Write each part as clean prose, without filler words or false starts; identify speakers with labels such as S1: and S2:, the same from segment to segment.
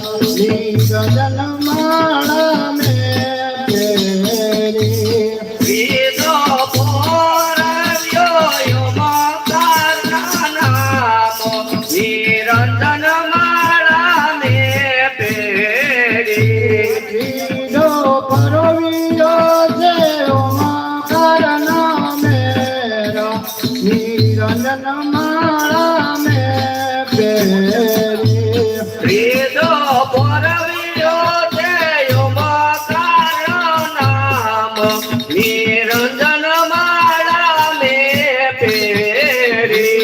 S1: નિરંજન માળા મેં પહેરી
S2: બીજો પોરવ્યો યોમકારના નામો નિરંજન માળા મેં પહેરી
S1: બીજો પરવિયો છે ઓમકાર નામેરા નિરંજન માળા મેં પહેરી
S2: બીજો પોરવ્યો છે યોમકારના નામો નિરંજન માળા મેં પહેરી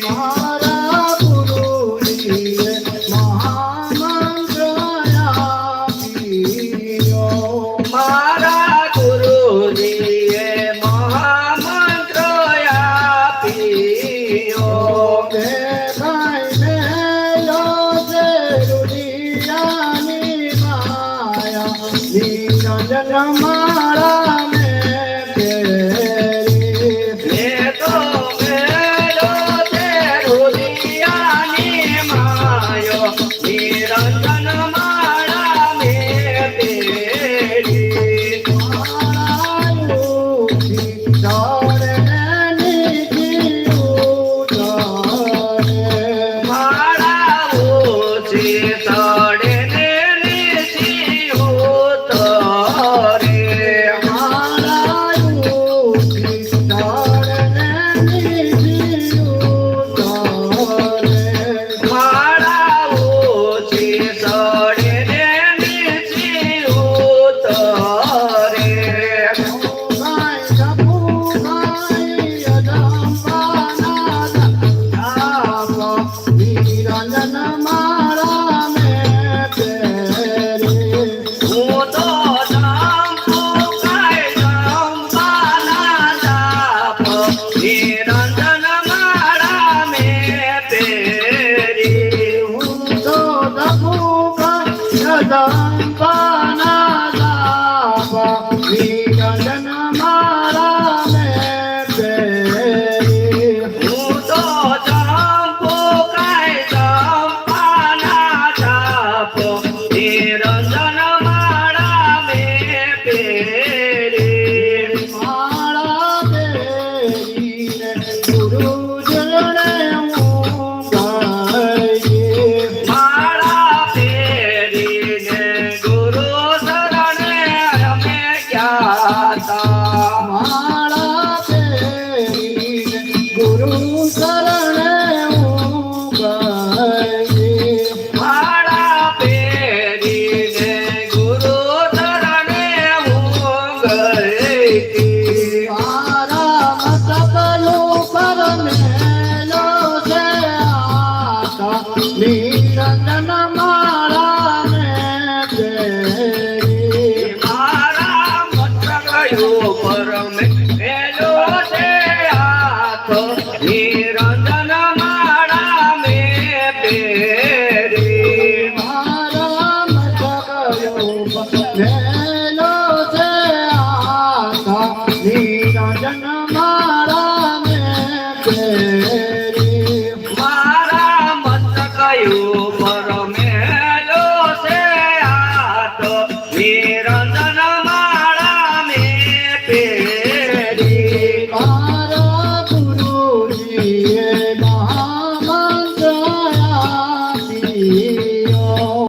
S1: મારા ગુરુજીએ મહામંત્ર આપ્યો
S2: મારા ગુરુજીએ મહામંત્ર આપ્યો
S1: દેખાઈને લો છે રૂડિયાની માયા નિરંજન માળા મેં પહેરી
S2: મેં તો મેળો તે રુદિયાની માયો નિરંજન માળા મેં પહેરી માળા ઊંચી ચડે ને નીચી ઉતરે માળા ઊંચી ચડે ને નીચી ઉતરે
S1: નિરંજન માળા મેં પહેરી
S2: હું તો જંપુ કાય જંપાના જાપ નિરંજન માળા મેં પહેરી
S1: હું તો દબુકા